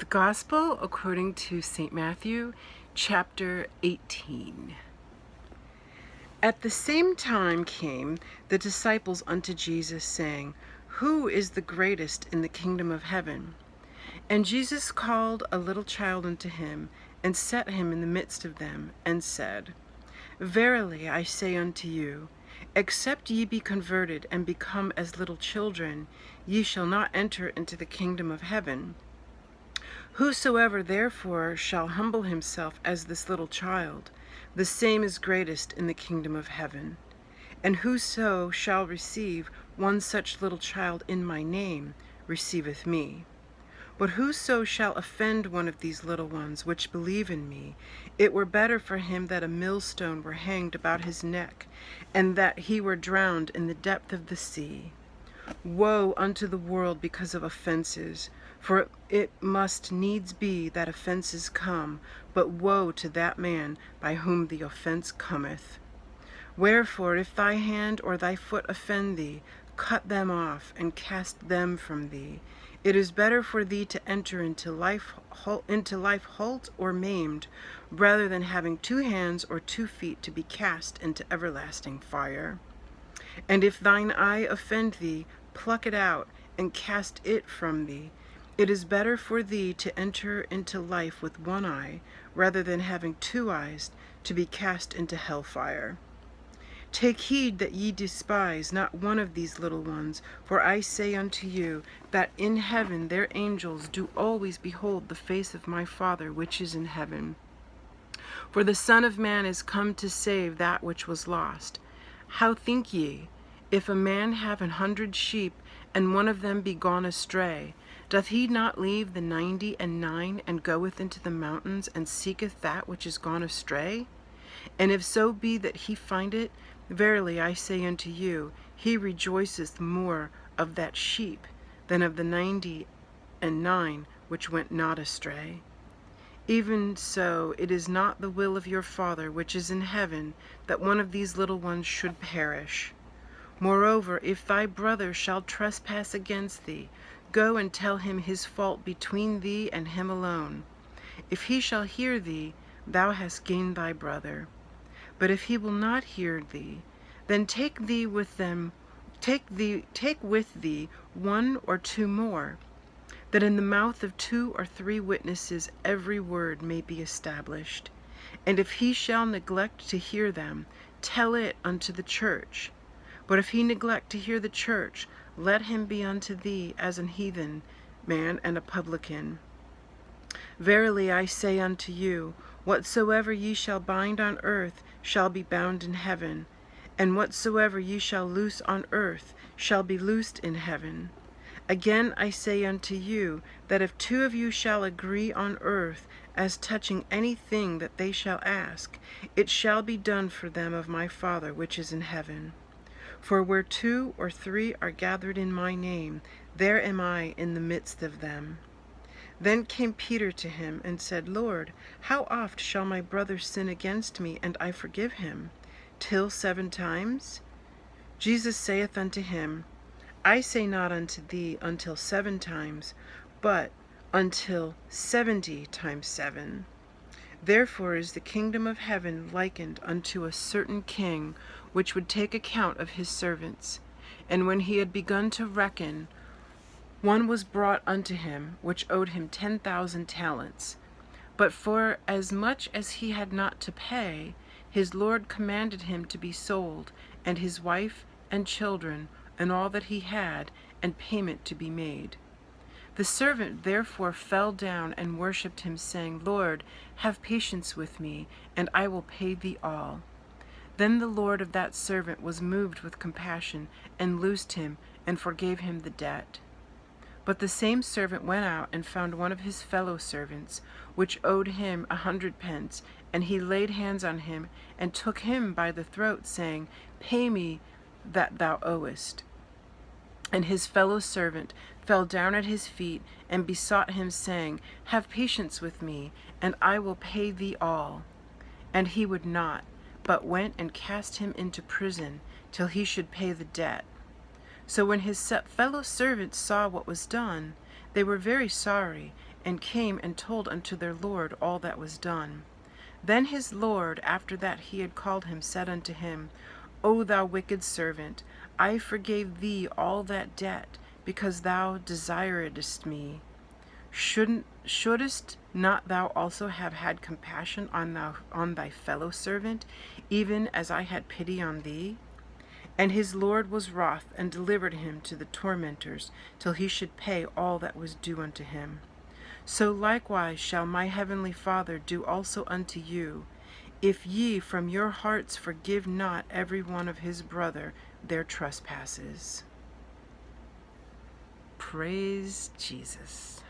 The Gospel according to St. Matthew, chapter 18. At the same time came the disciples unto Jesus, saying, Who is the greatest in the kingdom of heaven? And Jesus called a little child unto him, and set him in the midst of them, and said, Verily I say unto you, except ye be converted and become as little children, ye shall not enter into the kingdom of heaven. Whosoever therefore shall humble himself as this little child, the same is greatest in the kingdom of heaven. And whoso shall receive one such little child in my name receiveth me. But whoso shall offend one of these little ones which believe in me, it were better for him that a millstone were hanged about his neck, and that he were drowned in the depth of the sea. Woe unto the world because of offenses, for it must needs be that offenses come, but woe to that man by whom the offense cometh. Wherefore, if thy hand or thy foot offend thee, cut them off, and cast them from thee. It is better for thee to enter into life halt or maimed, rather than having 2 hands or 2 feet to be cast into everlasting fire. And if thine eye offend thee, pluck it out, and cast it from thee. It is better for thee to enter into life with 1 eye, rather than having 2 eyes, to be cast into hellfire. Take heed that ye despise not one of these little ones, for I say unto you, that in heaven their angels do always behold the face of my Father which is in heaven. For the Son of Man is come to save that which was lost. How think ye, if a man have 100 sheep, and one of them be gone astray, doth he not leave the 99, and goeth into the mountains, and seeketh that which is gone astray? And if so be that he find it, verily I say unto you, he rejoiceth more of that sheep than of the 99 which went not astray. Even so, it is not the will of your Father which is in heaven that one of these little ones should perish. Moreover, if thy brother shall trespass against thee, go and tell him his fault between thee and him alone. If he shall hear thee, thou hast gained thy brother. But if he will not hear thee, then take with thee 1 or 2 more, that in the mouth of 2 or 3 witnesses every word may be established. And if he shall neglect to hear them, tell it unto the church. But if he neglect to hear the church, let him be unto thee as an heathen man and a publican. Verily I say unto you, whatsoever ye shall bind on earth shall be bound in heaven, and whatsoever ye shall loose on earth shall be loosed in heaven. Again I say unto you, that if 2 of you shall agree on earth as touching anything that they shall ask, it shall be done for them of my Father which is in heaven. For where 2 or 3 are gathered in my name, there am I in the midst of them. Then came Peter to him, and said, Lord, how oft shall my brother sin against me, and I forgive him? Till 7 times? Jesus saith unto him, I say not unto thee until 7 times, but until 70 times 7. Therefore is the kingdom of heaven likened unto a certain king, which would take account of his servants. And when he had begun to reckon, one was brought unto him, which owed him 10,000 talents. But for as much as he had not to pay, his Lord commanded him to be sold, and his wife and children, and all that he had, and payment to be made. The servant therefore fell down and worshipped him, saying, Lord, have patience with me, and I will pay thee all. Then the Lord of that servant was moved with compassion, and loosed him, and forgave him the debt. But the same servant went out and found one of his fellow servants, which owed him 100 pence, and he laid hands on him, and took him by the throat, saying, Pay me that thou owest. And his fellow servant fell down at his feet, and besought him, saying, Have patience with me, and I will pay thee all. And he would not, but went and cast him into prison, till he should pay the debt. So when his fellow servants saw what was done, they were very sorry, and came and told unto their Lord all that was done. Then his Lord, after that he had called him, said unto him, O thou wicked servant, I forgave thee all that debt, because thou desiredst me. Shouldest not thou also have had compassion on thy fellow servant, even as I had pity on thee? And his Lord was wroth, and delivered him to the tormentors, till he should pay all that was due unto him. So likewise shall my heavenly Father do also unto you, if ye from your hearts forgive not every one of his brother their trespasses. Praise Jesus.